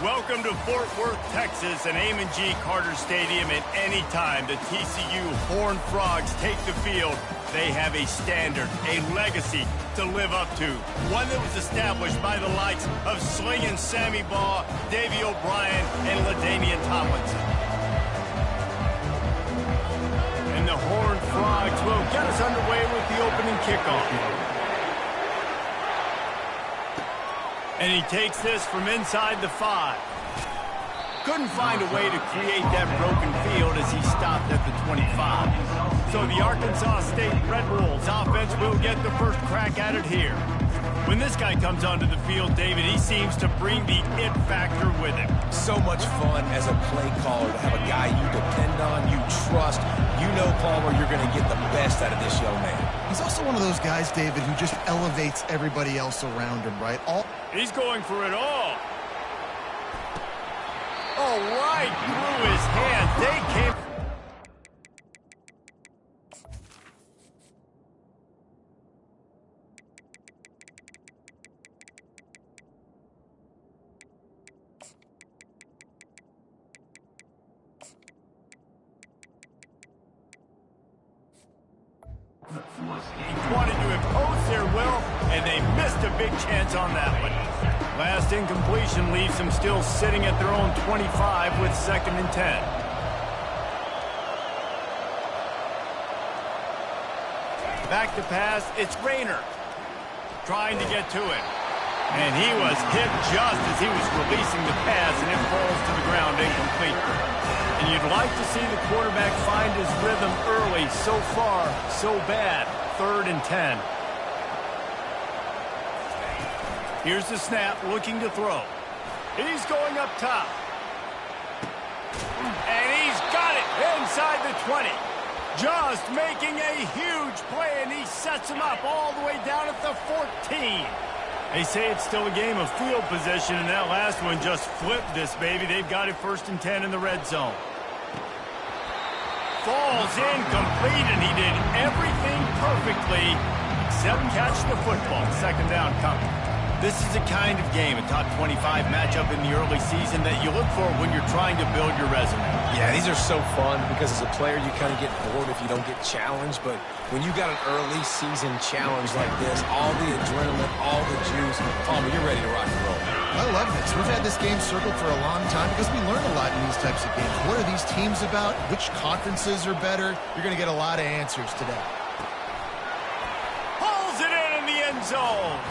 Welcome to Fort Worth, Texas, and Amon G. Carter Stadium. At any time the TCU Horned Frogs take the field, they have a standard, a legacy to live up to. One that was established by the likes of Slingin' Sammy Baugh, Davey O'Brien, and LaDainian Tomlinson. And the Horned Frogs will get us underway with the opening kickoff. And he takes this from inside the 5. Couldn't find a way to create that broken field as he stopped at the 25. So the Arkansas State Red Wolves offense will get the first crack at it here. When this guy comes onto the field, David, he seems to bring the it factor with him. So much fun as a play caller to have a guy you depend on, you trust. You know, Palmer, you're going to get the best out of this young man. He's also one of those guys, David, who just elevates everybody else around him, right? He's going for it all. Oh, right through his hands. They came. He wanted to impose their will, and they missed a big chance on that one. Last incompletion leaves them still sitting at their own 25 with 2nd and 10. Back to pass, it's Rayner trying to get to it. And he was hit just as he was releasing the pass, and it falls to the ground incomplete. And you'd like to see the quarterback find his rhythm early. So far, so bad. 3rd and 10. Here's the snap, looking to throw. He's going up top. And he's got it inside the 20. Just making a huge play, and he sets him up all the way down at the 14. They say it's still a game of field position, and that last one just flipped this baby. They've got it 1st and 10 in the red zone. Falls incomplete, and he did everything perfectly except catch the football. 2nd down coming. This is the kind of game, a top 25 matchup in the early season, that you look for when you're trying to build your resume. Yeah, these are so fun because as a player, you kind of get bored if you don't get challenged. But when you got an early season challenge like this, all the adrenaline, all the juice, Palmer, you're ready to rock and roll. I love this. We've had this game circled for a long time because we learn a lot in these types of games. What are these teams about? Which conferences are better? You're going to get a lot of answers today. Pulls it in the end zone.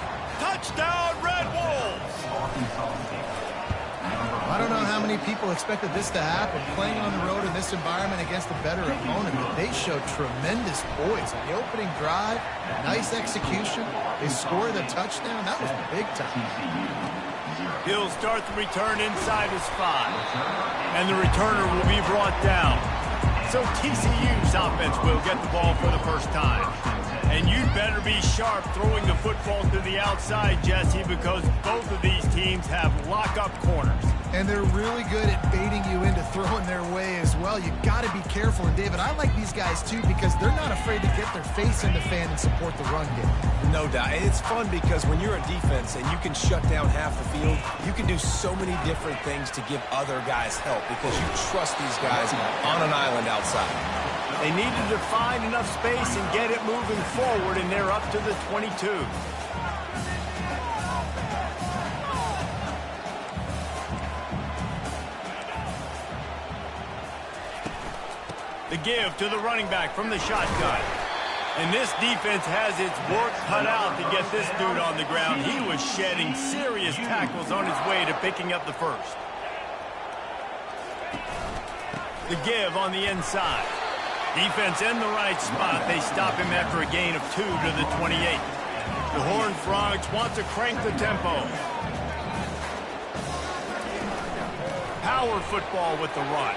Touchdown, Red Wolves! I don't know how many people expected this to happen, playing on the road in this environment against a better opponent, but they showed tremendous poise. On the opening drive, nice execution. They scored a touchdown. That was big time. He'll start the return inside his 5. And the returner will be brought down. So TCU's offense will get the ball for the first time. And you'd better be sharp throwing the football to the outside, Jesse, because both of these teams have lock-up corners. And they're really good at baiting you into throwing their way as well. You've got to be careful. And, David, I like these guys, too, because they're not afraid to get their face in the fan and support the run game. No doubt. And it's fun because when you're a defense and you can shut down half the field, you can do so many different things to give other guys help because you trust these guys on an island outside. They needed to find enough space and get it moving forward, and they're up to the 22. The give to the running back from the shotgun. And this defense has its work cut out to get this dude on the ground. He was shedding serious tackles on his way to picking up the first. The give on the inside. Defense in the right spot. They stop him after a gain of 2 to the 28. The Horned Frogs want to crank the tempo. Power football with the run.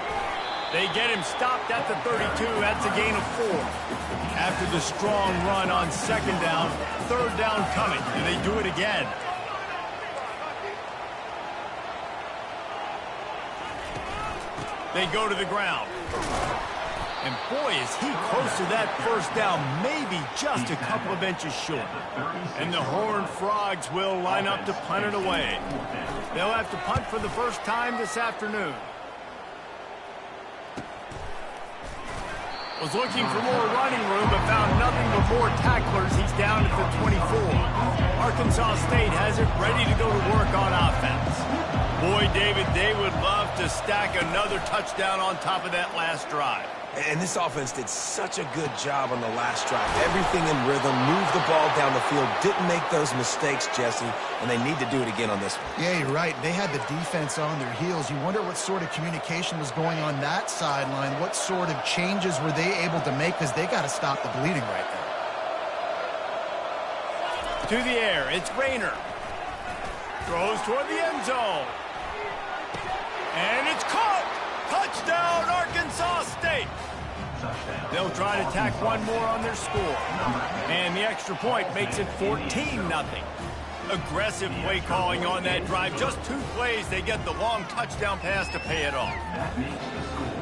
They get him stopped at the 32. That's a gain of 4. After the strong run on 2nd down, 3rd down coming. And they do it again. They go to the ground. And boy, is he close to that first down, maybe just a couple of inches short. And the Horned Frogs will line up to punt it away. They'll have to punt for the first time this afternoon. Was looking for more running room, but found nothing but more tacklers. He's down at the 24. Arkansas State has it ready to go to work on offense. Boy, David, they would love to stack another touchdown on top of that last drive. And this offense did such a good job on the last drive. Everything in rhythm, moved the ball down the field, didn't make those mistakes, Jesse, and they need to do it again on this one. Yeah, you're right. They had the defense on their heels. You wonder what sort of communication was going on that sideline. What sort of changes were they able to make, because they got to stop the bleeding right now. To the air, it's Rayner. Throws toward the end zone. And it's caught! Touchdown, Arkansas State! They'll try to tack one more on their score. And the extra point makes it 14-0. Aggressive play calling on that drive. Just 2 plays, they get the long touchdown pass to pay it off.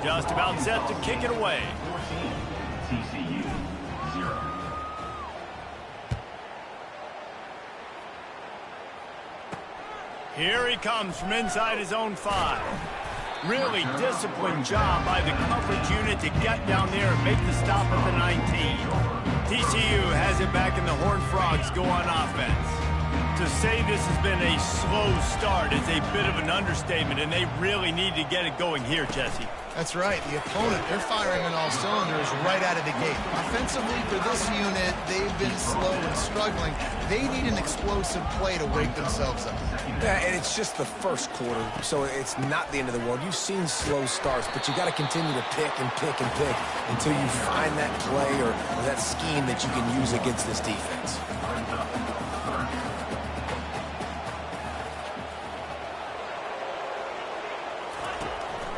Just about set to kick it away. TCU 0. Here he comes from inside his own 5. Really disciplined job by the coverage unit to get down there and make the stop at the 19. TCU has it back and the Horned Frogs go on offense. To say this has been a slow start is a bit of an understatement, and they really need to get it going here, Jesse. That's right. The opponent, they're firing on all cylinders right out of the gate. Offensively, for this unit, they've been slow and struggling. They need an explosive play to wake themselves up. Yeah, and it's just the first quarter, so it's not the end of the world. You've seen slow starts, but you got to continue to pick and pick and pick until you find that play or that scheme that you can use against this defense.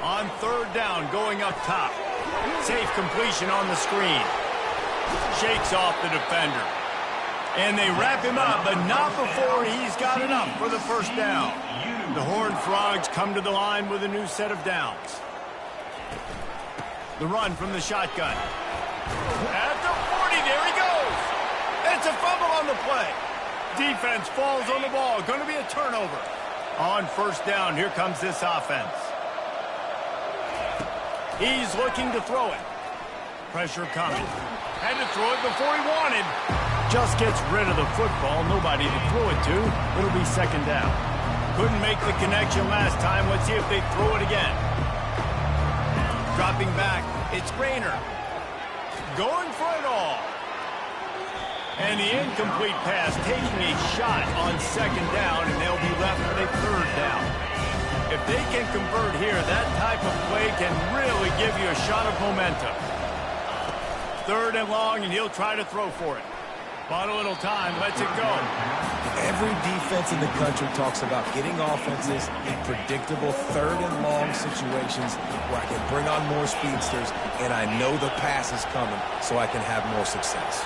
On third down, going up top. Safe completion on the screen. Shakes off the defender. And they wrap him up, but not before he's got it up for the first down. The Horned Frogs come to the line with a new set of downs. The run from the shotgun. At the 40, there he goes. It's a fumble on the play. Defense falls on the ball. Going to be a turnover. On first down, here comes this offense. He's looking to throw it. Pressure coming. Had to throw it before he wanted. Just gets rid of the football. Nobody to throw it to. It'll be second down. Couldn't make the connection last time. Let's see if they throw it again. Dropping back. It's Rayner. Going for it all. And the incomplete pass taking a shot on second down, and they'll be left with a third down. If they can convert here, that type of play can really give you a shot of momentum. Third and long, and he'll try to throw for it. Bought a little time, lets it go. Every defense in the country talks about getting offenses in predictable third and long situations where I can bring on more speedsters, and I know the pass is coming, so I can have more success.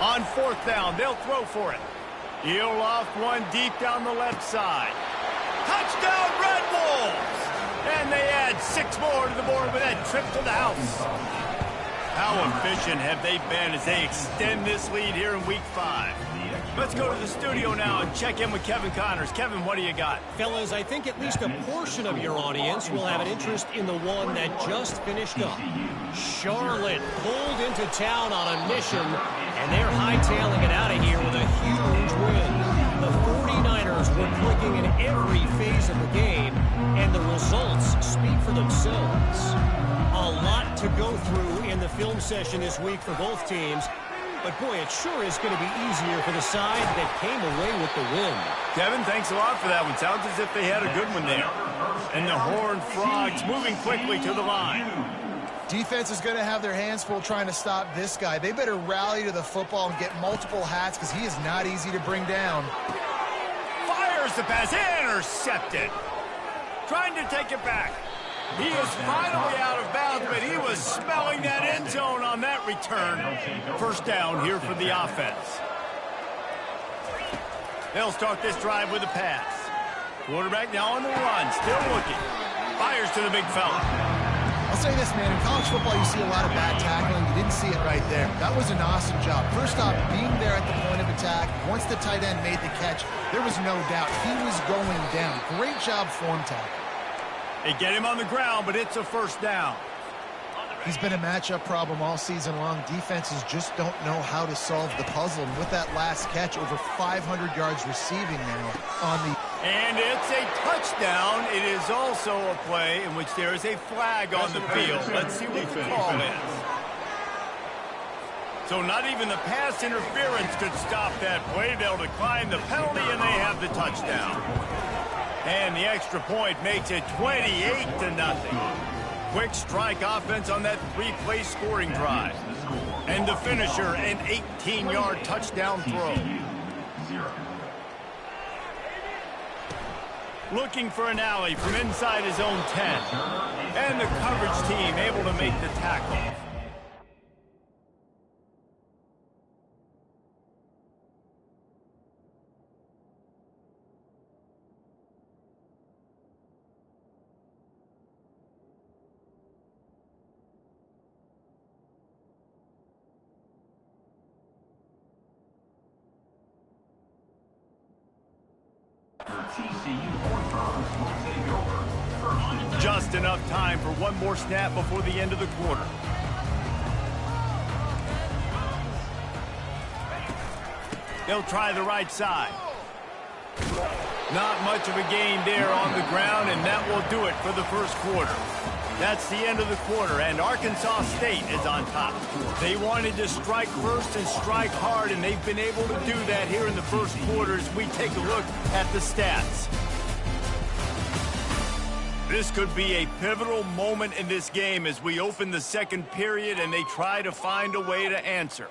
On fourth down, they'll throw for it. He'll loft one deep down the left side. Touchdown, Red Wolves! And they add 6 more to the board with that trip to the house. How efficient have they been as they extend this lead here in Week 5? Let's go to the studio now and check in with Kevin Connors. Kevin, what do you got? Fellas, I think at least a portion of your audience will have an interest in the one that just finished up. Charlotte pulled into town on a mission, and they're hightailing it out of here with a huge win. The 49ers were clicking in every phase of the game, and the results speak for themselves. A lot to go through in the film session this week for both teams. But, boy, it sure is going to be easier for the side that came away with the win. Kevin, thanks a lot for that one. Sounds as if they had a good one there. And the Horned Frogs moving quickly to the line. Defense is going to have their hands full trying to stop this guy. They better rally to the football and get multiple hats because he is not easy to bring down. Fires the pass. Intercepted. Trying to take it back. He is finally out of bounds, but he was smelling that end zone on that return. First down here for the offense. They'll start this drive with a pass. Quarterback now on the run, still looking. Fires to the big fella. I'll say this, man. In college football, you see a lot of bad tackling. You didn't see it right there. That was an awesome job. First off, being there at the point of attack. Once the tight end made the catch, there was no doubt he was going down. Great job form tackle. They get him on the ground, but it's a first down. He's been a matchup problem all season long. Defenses just don't know how to solve the puzzle. And with that last catch, over 500 yards receiving now on the... And it's a touchdown. It is also a play in which there is a flag on the field. Let's see what the call is. So not even the pass interference could stop that play. They'll decline the penalty, and they have the touchdown. And the extra point makes it 28-0. Quick strike offense on that three-play scoring drive. And the finisher, an 18-yard touchdown throw. Looking for an alley from inside his own 10. And the coverage team able to make the tackle. Just enough time for one more snap before the end of the quarter. They'll try the right side. Not much of a gain there on the ground, and that will do it for the first quarter. That's the end of the quarter, and Arkansas State is on top. They wanted to strike first and strike hard, and they've been able to do that here in the first quarter as we take a look at the stats. This could be a pivotal moment in this game as we open the second period and they try to find a way to answer.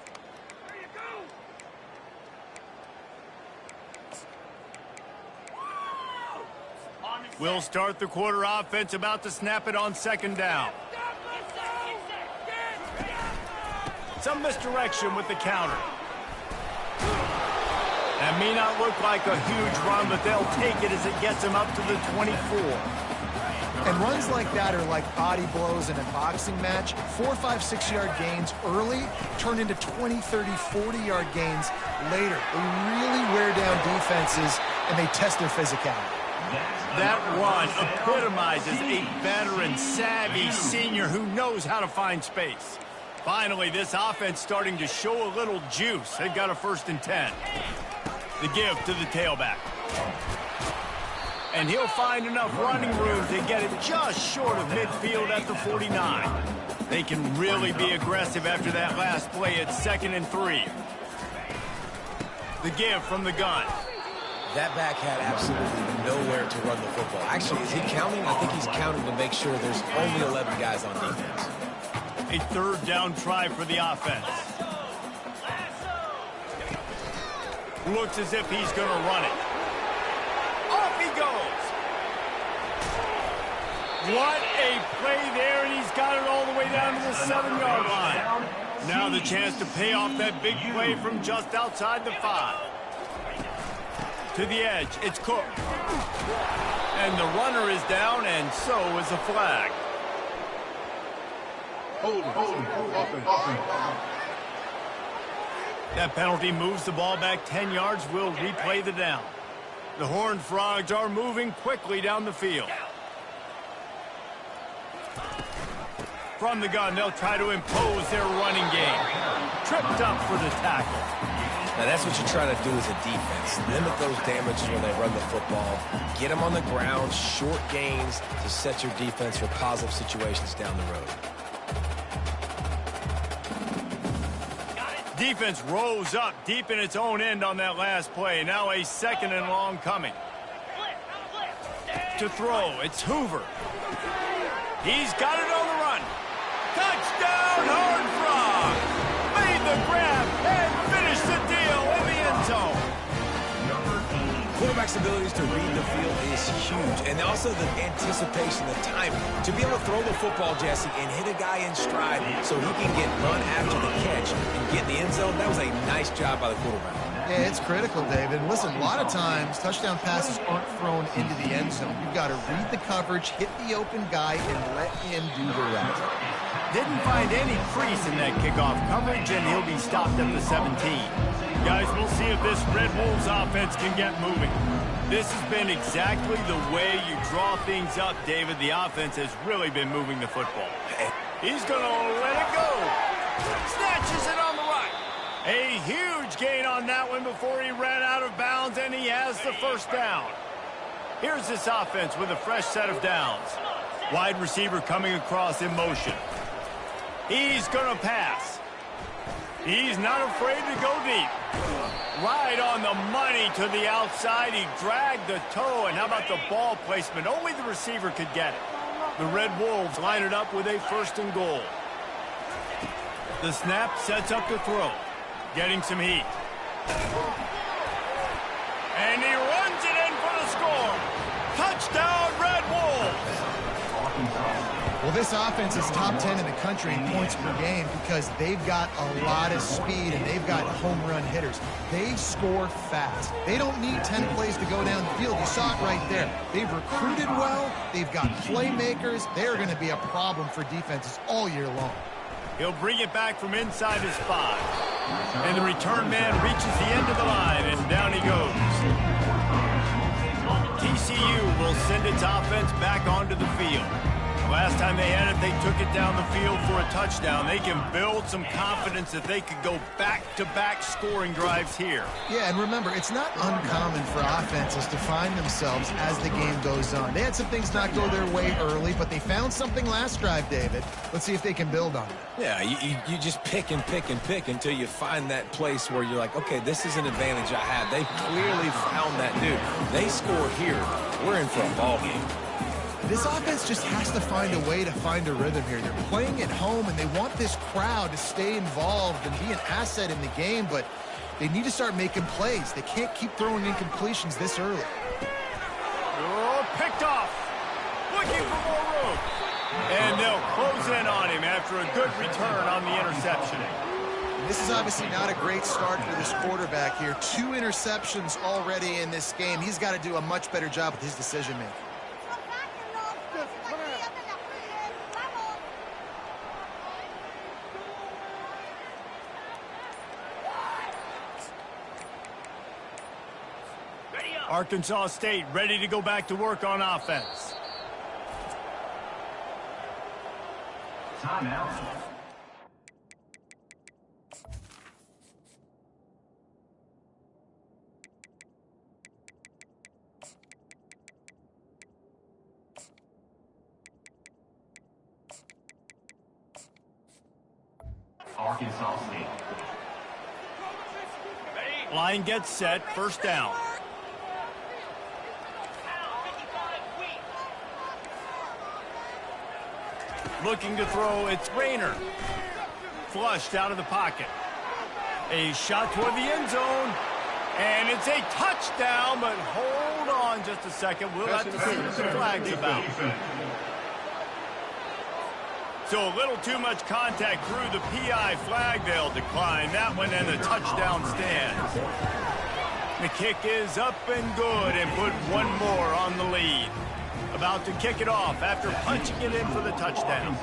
We'll start the quarter offense, about to snap it on second down. Some misdirection with the counter. That may not look like a huge run, but they'll take it as it gets them up to the 24. And runs like that are like body blows in a boxing match. 4, 5, 6-yard gains early turn into 20, 30, 40-yard gains later. They really wear down defenses, and they test their physicality. That run epitomizes a veteran, savvy senior who knows how to find space. Finally, this offense starting to show a little juice. They've got a 1st and 10. The give to the tailback. And he'll find enough running room to get it just short of midfield at the 49. They can really be aggressive after that last play at 2nd and 3. The give from the gun. That back had absolutely nowhere to run the football. Actually, is he counting? I think he's counting to make sure there's only 11 guys on defense. A 3rd down try for the offense. Looks as if he's going to run it. Off he goes. What a play there, and he's got it all the way down to the 7-yard line. Now the chance to pay off that big play from just outside the 5. To the edge, it's Cook. And the runner is down, and so is a flag. That penalty moves the ball back 10 yards. We'll replay the down. The Horned Frogs are moving quickly down the field. From the gun, they'll try to impose their running game. Tripped up for the tackle. Now, that's what you try to do as a defense. Limit those damages when they run the football. Get them on the ground, short gains to set your defense for positive situations down the road. Defense rose up deep in its own end on that last play. Now a 2nd and long coming. To throw, it's Hoover. He's got it on the run. Touchdown, Horned Frog! Made the grab and finished the deal in the end zone. Quarterback's abilities to read the field is huge, and also the anticipation, the timing. To be able to throw the football, Jesse, and hit a guy in stride so he can get run after the catch and get in the end zone, that was a nice job by the quarterback. Yeah, it's critical, David. Listen, a lot of times touchdown passes aren't thrown into the end zone. You've got to read the coverage, hit the open guy, and let him do the rest. Didn't find any crease in that kickoff coverage, and he'll be stopped at the 17. Guys, we'll see if this Red Wolves offense can get moving. This has been exactly the way you draw things up, David. The offense has really been moving the football. He's going to let it go. Snatches it on the right. A huge gain on that one before he ran out of bounds, and he has the first down. Here's this offense with a fresh set of downs. Wide receiver coming across in motion. He's going to pass. He's not afraid to go deep. Right on the money to the outside. He dragged the toe, and how about the ball placement? Only the receiver could get it. The Red Wolves line it up with a 1st and goal. The snap sets up the throw. Getting some heat. And he runs it in for the score. Touchdown, Red Wolves. Well, this offense is top 10 in the country in points per game because they've got a lot of speed and they've got home run hitters. They score fast. They don't need 10 plays to go down the field. You saw it right there. They've recruited well. They've got playmakers. They're going to be a problem for defenses all year long. He'll bring it back from inside his 5. And the return man reaches the end of the line, and down he goes. TCU will send its offense back onto the field. Last time they had it, they took it down the field for a touchdown. They can build some confidence that they could go back-to-back scoring drives here. Yeah, and remember, it's not uncommon for offenses to find themselves as the game goes on. They had some things not go their way early, but they found something last drive, David. Let's see if they can build on it. Yeah, you just pick and pick and pick until you find that place where you're like, okay, this is an advantage I have. They clearly found that dude. They score here. We're in for a ball game. This offense just has to find a way to find a rhythm here. They're playing at home, and they want this crowd to stay involved and be an asset in the game, but they need to start making plays. They can't keep throwing incompletions this early. Oh, picked off. Looking for more room. And they'll close in on him after a good return on the interception. This is obviously not a great start for this quarterback here. 2 interceptions already in this game. He's got to do a much better job with his decision-making. Arkansas State ready to go back to work on offense. Timeout. Arkansas State. Line gets set, 1st down. Looking to throw, it's Rayner. Flushed out of the pocket. A shot toward the end zone. And it's a touchdown, but hold on just a second. We'll have to see what the flag's about. So a little too much contact through the PI flag. They'll decline that one, and the touchdown stands. The kick is up and good, and put one more on the lead. About to kick it off after punching it in for the touchdown.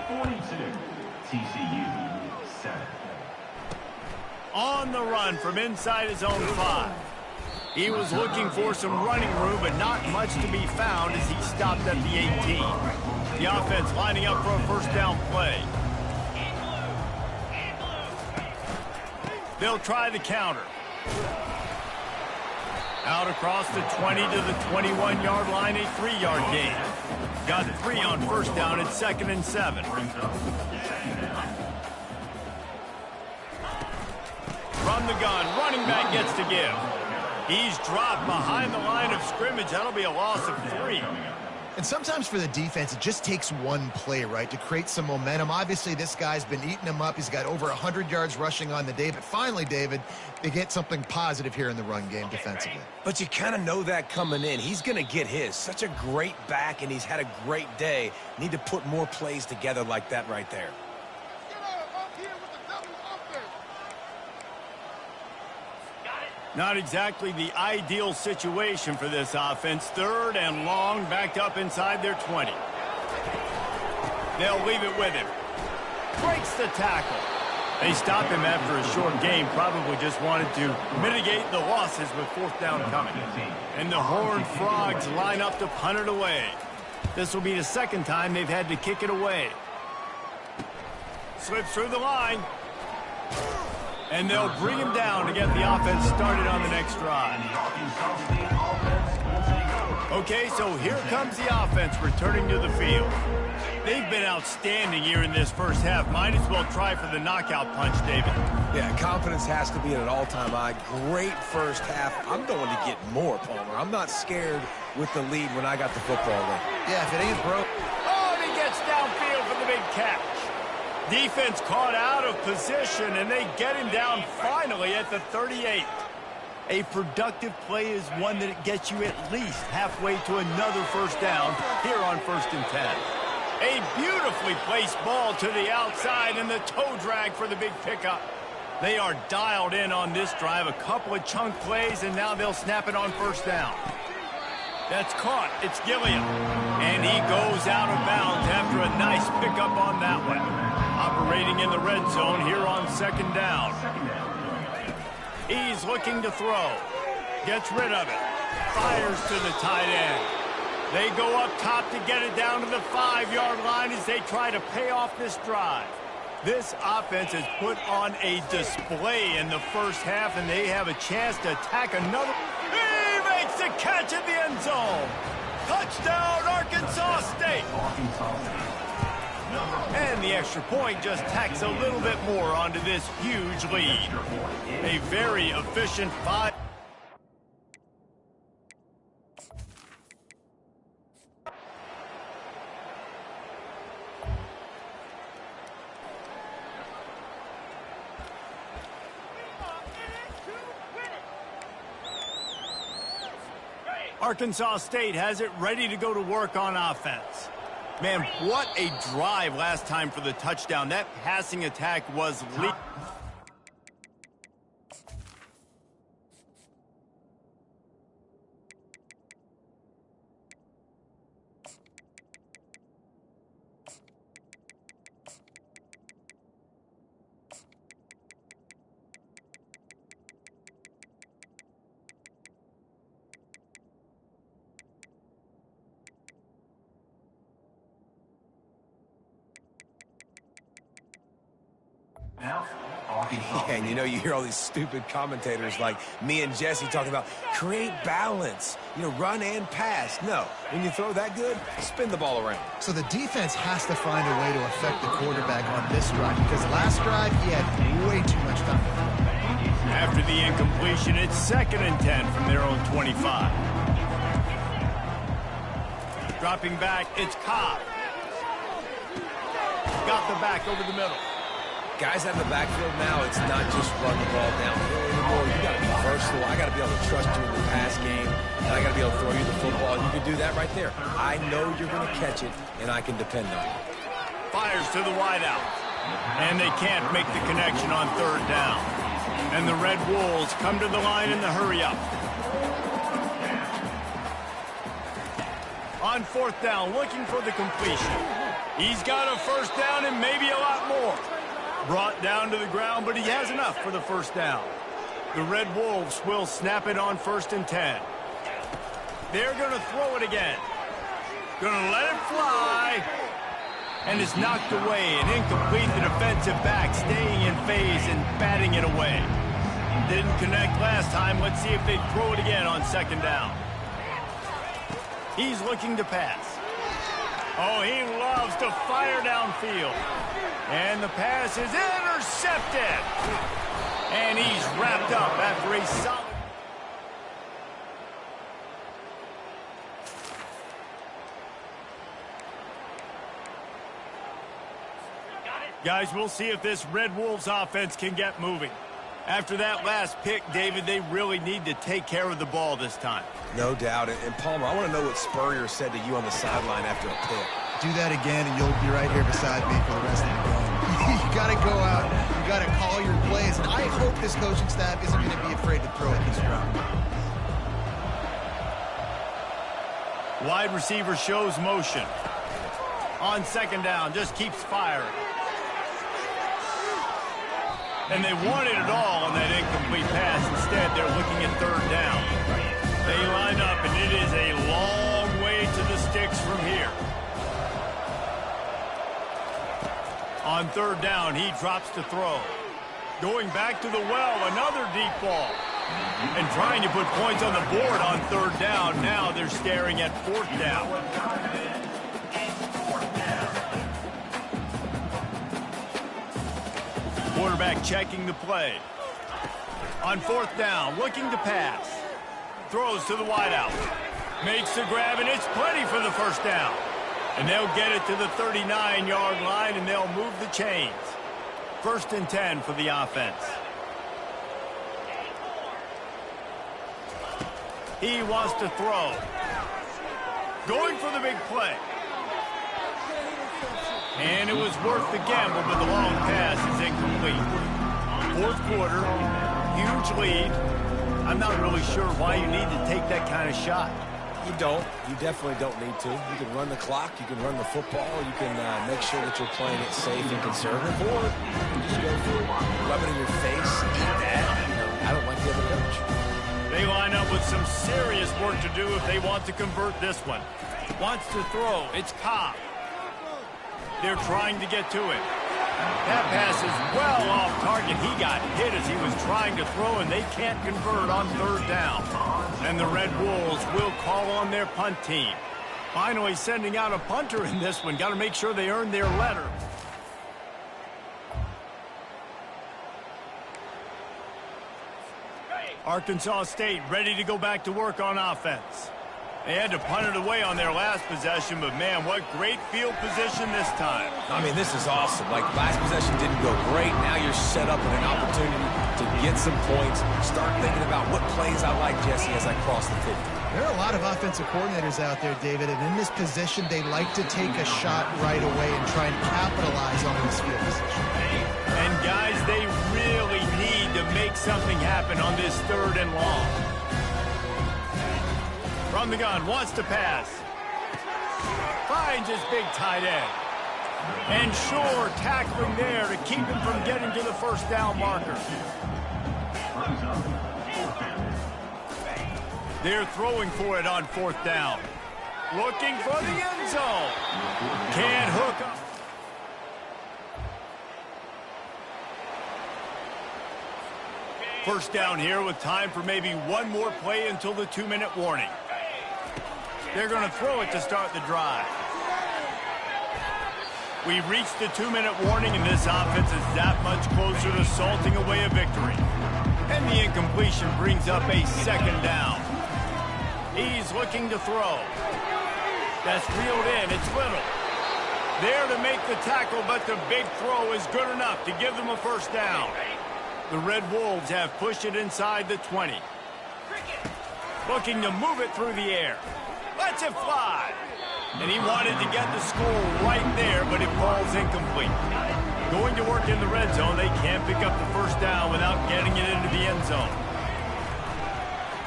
42, TCU 7. On the run from inside his own 5. He was looking for some running room, but not much to be found as he stopped at the 18. The offense lining up for a 1st down play. They'll try the counter. Out across the 20 to the 21-yard line, a 3-yard gain. Got 3 on 1st down at 2nd and 7. From the gun, running back gets to give. He's dropped behind the line of scrimmage. That'll be a loss of 3. And sometimes for the defense, it just takes one play, right, to create some momentum. Obviously, this guy's been eating them up. He's got over 100 yards rushing on the day. But finally, David, they get something positive here in the run game defensively. But you kind of know that coming in. He's going to get his. Such a great back, and he's had a great day. Need to put more plays together like that right there. Not exactly the ideal situation for this offense. 3rd and long, backed up inside their 20. They'll leave it with him. Breaks the tackle. They stopped him after a short game, probably just wanted to mitigate the losses with 4th down coming. And the Horned Frogs line up to punt it away. This will be the 2nd time they've had to kick it away. Slips through the line. And they'll bring him down to get the offense started on the next drive. Okay, so here comes the offense returning to the field. They've been outstanding here in this first half. Might as well try for the knockout punch, David. Yeah, confidence has to be at an all-time high. Great first half. I'm going to get more, Palmer. I'm not scared with the lead when I got the football there. Yeah, if it ain't broke. Oh, and he gets downfield for the big catch. Defense caught out of position, and they get him down finally at the 38. A productive play is one that gets you at least halfway to another 1st down here on 1st and 10. A beautifully placed ball to the outside, and the toe drag for the big pickup. They are dialed in on this drive. A couple of chunk plays, and now they'll snap it on 1st down. That's caught. It's Gilliam. And he goes out of bounds after a nice pickup on that one. Operating in the red zone here on 2nd down. He's looking to throw. Gets rid of it. Fires to the tight end. They go up top to get it down to the 5-yard line as they try to pay off this drive. This offense has put on a display in the first half, and they have a chance to attack another. He makes the catch in the end zone. Touchdown, Arkansas State. And the extra point just tacks a little bit more onto this huge lead. A very efficient 5. Arkansas State has it ready to go to work on offense. Man, what a drive last time for the touchdown. That passing attack was lead. Yeah, and you know, you hear all these stupid commentators like me and Jesse talking about create balance, you know, run and pass. No, when you throw that good, spin the ball around. So the defense has to find a way to affect the quarterback on this drive, because last drive he had way too much time. After the incompletion, it's 2nd and 10 from their own 25. Dropping back, it's Cobb. Got the back over the middle. Guys out in the backfield now, it's not just run the ball downhill anymore. You got to be versatile. I got to be able to trust you in the pass game, and I got to be able to throw you the football. You can do that right there. I know you're going to catch it, and I can depend on it. Fires to the wideout, and they can't make the connection on 3rd down. And the Red Wolves come to the line in the hurry-up. On 4th down, looking for the completion. He's got a 1st down and maybe a lot more. Brought down to the ground, but he has enough for the 1st down. The Red Wolves will snap it on 1st and 10. They're going to throw it again. Going to let it fly. And it's knocked away and incomplete. The defensive back staying in phase and batting it away. Didn't connect last time. Let's see if they throw it again on 2nd down. He's looking to pass. Oh, he loves to fire downfield. And the pass is intercepted. And he's wrapped up after a solid. Guys, we'll see if this Red Wolves offense can get moving. After that last pick, David, they really need to take care of the ball this time. No doubt. And Palmer, I want to know what Spurrier said to you on the sideline after a pick. Do that again, and you'll be right here beside me for the rest of the game. You got to go out you got to call your plays. And I hope this coaching staff isn't going to be afraid to throw it this round. Wide receiver shows motion. On second down, just keeps firing. And they wanted it all on that incomplete pass. Instead, they're looking at third down. They line up, and it is a long way to the sticks from here. On third down, he drops to throw. Going back to the well, another deep ball. And trying to put points on the board on third down. Now they're staring at fourth down. Quarterback checking the play. On fourth down, looking to pass. Throws to the wideout. Makes the grab, and it's plenty for the first down. And they'll get it to the 39-yard line, and they'll move the chains. First and 10 for the offense. He wants to throw. Going for the big play. And it was worth the gamble, but the long pass is incomplete. Fourth quarter, huge lead. I'm not really sure why you need to take that kind of shot. You don't. You definitely don't need to. You can run the clock. You can run the football. You can make sure that you're playing it safe and conservative. Or you can just go for it, rub it in your face, eat that. I don't like the other coach. They line up with some serious work to do if they want to convert this one. Wants to throw. It's Cobb. They're trying to get to it. That pass is well off target. He got hit as he was trying to throw, and they can't convert on third down. And the Red Wolves will call on their punt team. Finally sending out a punter in this one. Got to make sure they earn their letter. Arkansas State ready to go back to work on offense. They had to punt it away on their last possession, but man, what great field position this time. I mean, this is awesome. Like, last possession didn't go great. Now you're set up with an opportunity to get some points. Start thinking about what plays I like, Jesse, as I cross the 50. There are a lot of offensive coordinators out there, David, and in this position, they like to take a shot right away and try and capitalize on this field position. And guys, they really need to make something happen on this third and long. From the gun, wants to pass. Finds his big tight end. And Shore tackling there to keep him from getting to the first down marker. They're throwing for it on fourth down. Looking for the end zone. Can't hook up. First down here with time for maybe one more play until the 2-minute warning. They're going to throw it to start the drive. We've reached the 2-minute warning, and this offense is that much closer to salting away a victory. And the incompletion brings up a second down. He's looking to throw. That's reeled in. It's Little. There to make the tackle, but the big throw is good enough to give them a first down. The Red Wolves have pushed it inside the 20. Looking to move it through the air. Lets it fly. And he wanted to get the score right there, but it falls incomplete. Going to work in the red zone, they can't pick up the first down without getting it into the end zone.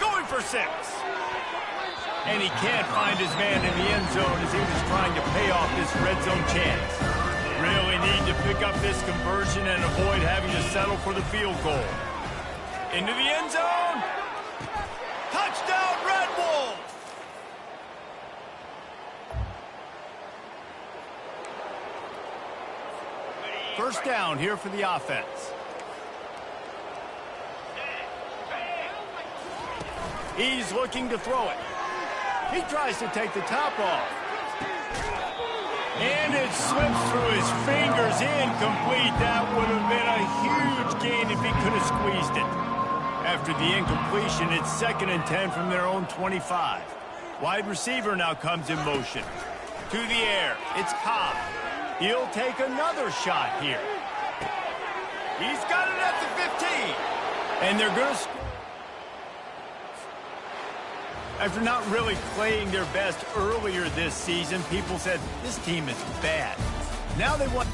Going for 6. And he can't find his man in the end zone as he was trying to pay off this red zone chance. Really need to pick up this conversion and avoid having to settle for the field goal. Into the end zone. Touchdown, Red Wolves! First down here for the offense. He's looking to throw it. He tries to take the top off. And it slips through his fingers, incomplete. That would have been a huge gain if he could have squeezed it. After the incompletion, it's 2nd and 10 from their own 25. Wide receiver now comes in motion. To the air, it's Cobb. He'll take another shot here. He's got it at the 15. And they're going to score. After not really playing their best earlier this season, people said, this team is bad. Now they want...